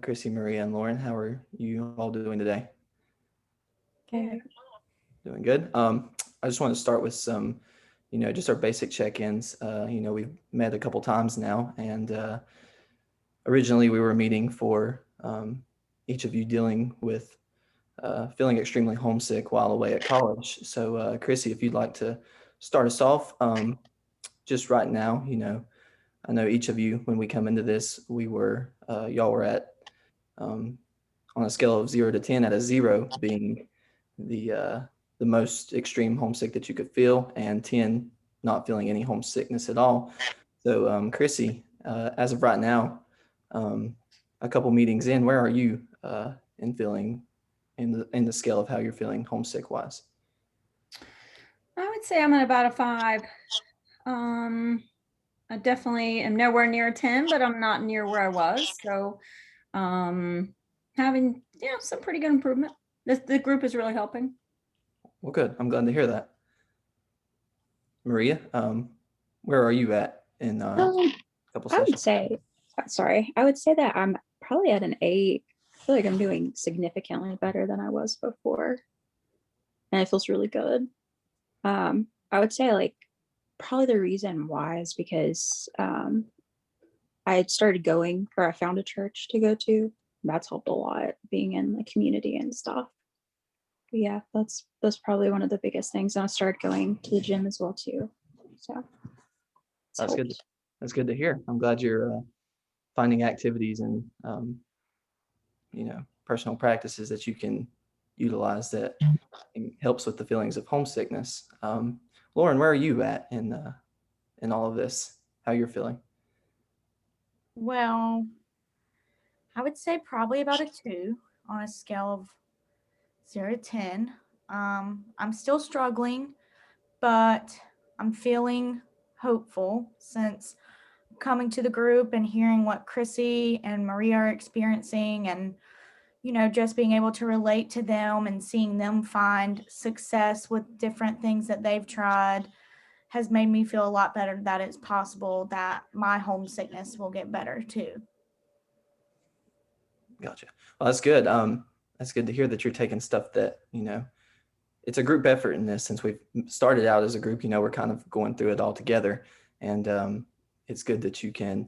Chrissy, Maria, and Lauren. How are you all doing today? Okay. Doing good. I just want to start with some, just our basic check-ins. We've met a couple times now, and originally we were meeting for each of you dealing with feeling extremely homesick while away at college. So, Chrissy, if you'd like to start us off, just right now, I know each of you, when we come into this, y'all were at, um, on a scale of 0 to 10, at a 0 being the uh, the most extreme homesick that you could feel, and 10 not feeling any homesickness at all. So, Chrissy, as of right now, um, a couple meetings in, where are you in feeling in the scale of how you're feeling homesick wise? I would say I'm at about a 5. Um, I definitely am nowhere near a 10, but I'm not near where I was. So, um, having some pretty good improvement. The group is really helping. Well, good. I'm glad to hear that. Maria, where are you at in Um, a couple I would sessions? say, I would say that I'm probably at an 8. I feel like I'm doing significantly better than I was before, and it feels really good. I would say like probably the reason why is because I had started going, or I found a church to go to. That's helped a lot, being in the community and stuff. But yeah, that's probably one of the biggest things. And I started going to the gym as well too, so it's That's good. helped. That's good to hear. I'm glad you're finding activities and personal practices that you can utilize that helps with the feelings of homesickness. Lauren, where are you at in all of this? How you're feeling? Well, I would say probably about a 2 on a scale of 0 to 10. I'm still struggling, but I'm feeling hopeful since coming to the group and hearing what Chrissy and Maria are experiencing, and just being able to relate to them and seeing them find success with different things that they've tried has made me feel a lot better that it's possible that my homesickness will get better too. Gotcha. Well, that's good. That's good to hear that you're taking stuff that it's a group effort in this. Since we've started out as a group, we're kind of going through it all together, and it's good that you can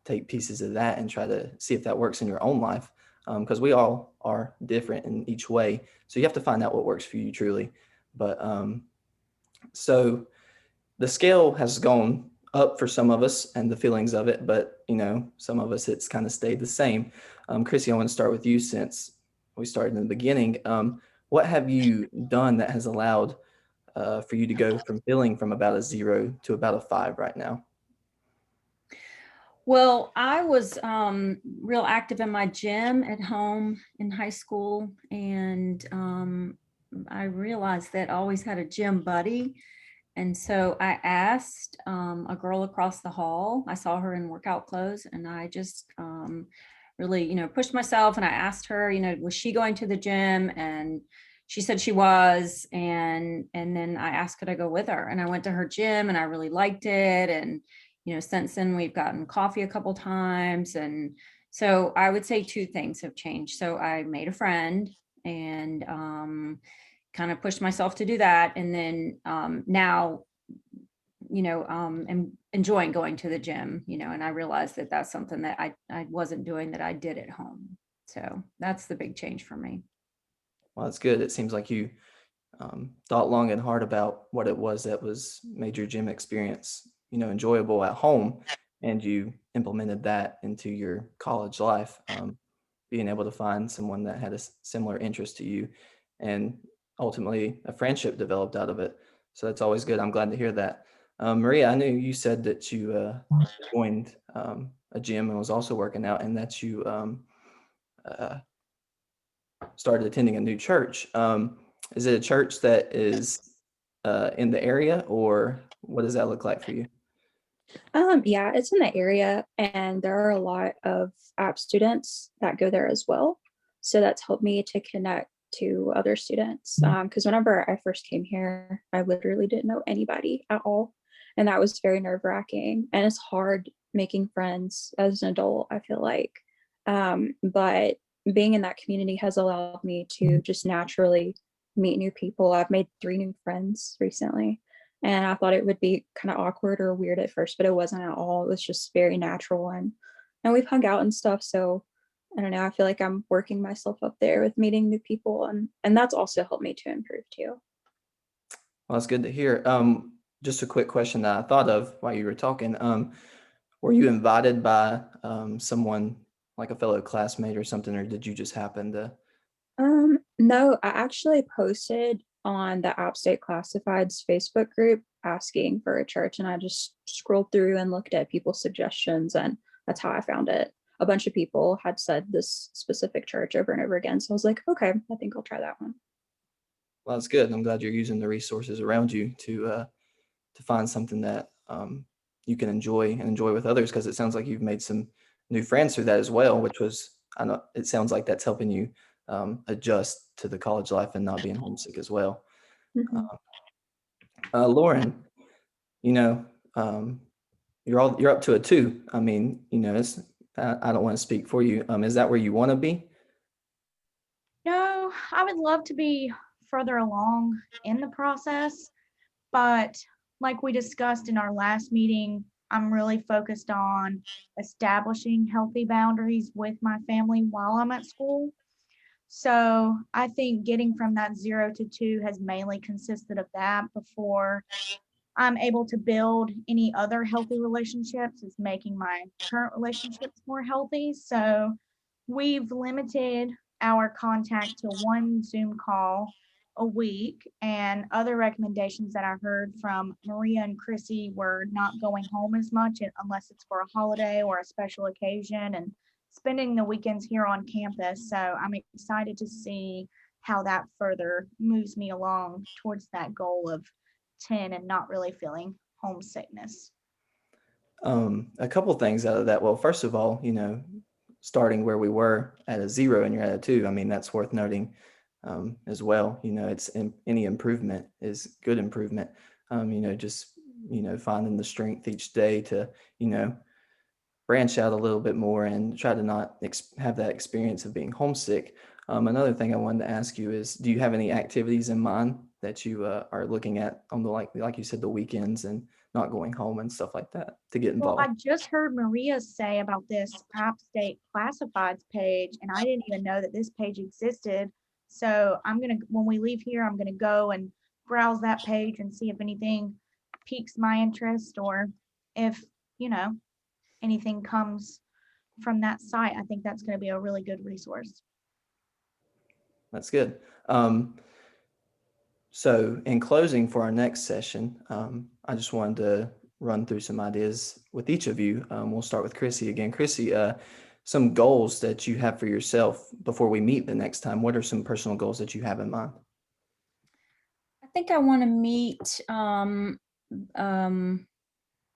take pieces of that and try to see if that works in your own life, because we all are different in each way. So you have to find out what works for you truly. But so the scale has gone up for some of us and the feelings of it, but some of us it's kind of stayed the same. Chrissy, I want to start with you since we started in the beginning. What have you done that has allowed for you to go from feeling from about a 0 to about a 5 right now? Well, I was real active in my gym at home in high school, and I realized that I always had a gym buddy. And so I asked a girl across the hall. I saw her in workout clothes, and I just really, pushed myself. And I asked her, was she going to the gym? And she said she was. And then I asked could I go with her, and I went to her gym, and I really liked it. And since then we've gotten coffee a couple times, and so I would say two things have changed. So I made a friend, and kind of pushed myself to do that. And then now, am enjoying going to the gym, and I realized that that's something that I wasn't doing that I did at home. So that's the big change for me. Well, that's good. It seems like you thought long and hard about what it was that was made your gym experience, enjoyable at home, and you implemented that into your college life. Being able to find someone that had a similar interest to you, and ultimately a friendship developed out of it. So that's always good. I'm glad to hear that. Maria, I knew you said that you joined a gym and was also working out, and that you uh, started attending a new church. Is it a church that is in the area, or what does that look like for you? Yeah, it's in the area, and there are a lot of app students that go there as well. So that's helped me to connect to other students. Because whenever I first came here, I literally didn't know anybody at all, and that was very nerve wracking. And it's hard making friends as an adult, I feel like, But being in that community has allowed me to just naturally meet new people. I've made 3 new friends recently, and I thought it would be kind of awkward or weird at first, but it wasn't at all. It was just very natural, and we've hung out and stuff. So I don't know. I feel like I'm working myself up there with meeting new people, and that's also helped me to improve too. Well, that's good to hear. Just a quick question that I thought of while you were talking. Were you invited by someone like a fellow classmate or something, or did you just happen to? No, I actually posted on the App State Classifieds Facebook group asking for a church, and I just scrolled through and looked at people's suggestions, and that's how I found it. A bunch of people had said this specific church over and over again, so I was like, okay, I think I'll try that one. Well, that's good. I'm glad you're using the resources around you to find something that you can enjoy and enjoy with others, because it sounds like you've made some new friends through that as well, which was, I know it sounds like that's helping you adjust to the college life and not being homesick as well. Mhm. Lauren, you know, um, you're up to a 2. I mean, it's I don't want to speak for you. Is that where you want to be? No, I would love to be further along in the process, but like we discussed in our last meeting, I'm really focused on establishing healthy boundaries with my family while I'm at school. So I think getting from that 0 to 2 has mainly consisted of that before I'm able to build any other healthy relationships. Is making my current relationships more healthy. So we've limited our contact to 1 Zoom call a week. And other recommendations that I heard from Maria and Chrissy were not going home as much unless it's for a holiday or a special occasion, and spending the weekends here on campus. So I'm excited to see how that further moves me along towards that goal of 10 and not really feeling homesickness. A couple things out of that. Well, first of all, starting where we were at a 0 and you're at a 2, I mean, that's worth noting as well. Any improvement is good improvement. Just, finding the strength each day to, branch out a little bit more and try to not have that experience of being homesick. Another thing I wanted to ask you is, do you have any activities in mind that you are looking at on the, like you said, the weekends and not going home and stuff like that to get Well, involved? I just heard Maria say about this App State Classifieds page, and I didn't even know that this page existed. So when we leave here, I'm gonna go and browse that page and see if anything piques my interest, or if, you know, anything comes from that site. I think that's gonna be a really good resource. That's good. So in closing for our next session, I just wanted to run through some ideas with each of you. We'll start with Chrissy again. Chrissy, some goals that you have for yourself before we meet the next time. What are some personal goals that you have in mind? I think I want to meet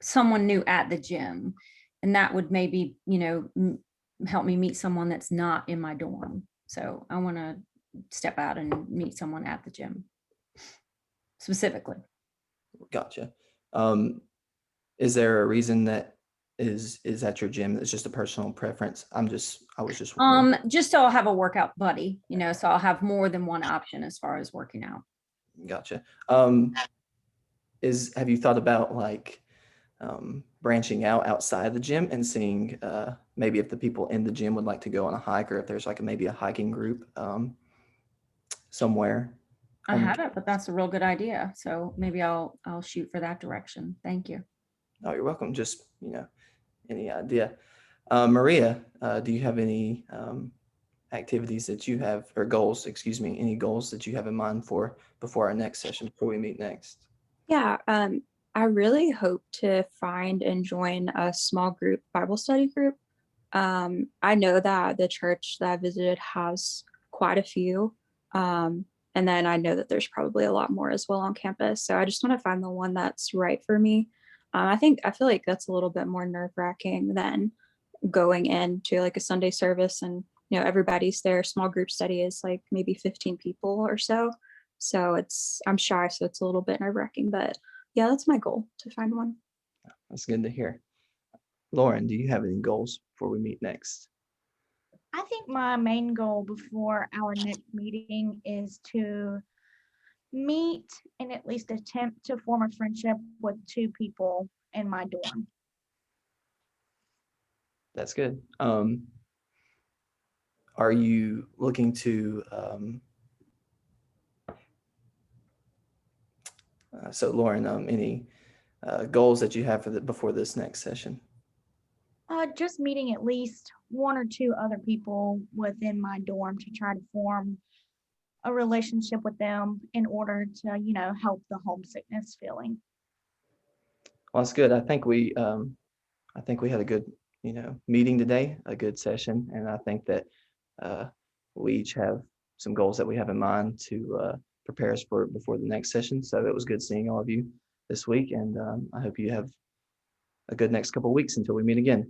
someone new at the gym, and that would maybe, help me meet someone that's not in my dorm. So I want to step out and meet someone at the gym specifically. Gotcha. Is there a reason that is at your gym? It's just a personal preference. I was just wondering. Just so I'll have a workout buddy, so I'll have more than one option as far as working out. Gotcha. Have you thought about like branching out outside the gym and seeing maybe if the people in the gym would like to go on a hike, or if there's like maybe a hiking group somewhere? I haven't, but that's a real good idea. So maybe I'll shoot for that direction. Thank you. Oh, you're welcome. Just, any idea. Maria, do you have any activities that you have, or goals, excuse me, any goals that you have in mind for before our next session, before we meet next? Yeah, I really hope to find and join a small group Bible study group. I know that the church that I visited has quite a few. And then I know that there's probably a lot more as well on campus. So I just want to find the one that's right for me. I feel like that's a little bit more nerve-wracking than going into like a Sunday service and everybody's there. Small group study is like maybe 15 people or so. So I'm shy, so it's a little bit nerve-wracking, but yeah, that's my goal, to find one. That's good to hear. Lauren, do you have any goals before we meet next? I think my main goal before our next meeting is to meet and at least attempt to form a friendship with 2 people in my dorm. That's good. Are you looking to, so Lauren, any goals that you have for before this next session? Just meeting at least 1 or 2 other people within my dorm to try to form a relationship with them in order to, help the homesickness feeling. Well, that's good. I think we had a good, meeting today, a good session, and I think that we each have some goals that we have in mind to prepare us for before the next session. So it was good seeing all of you this week, and I hope you have a good next couple of weeks until we meet again.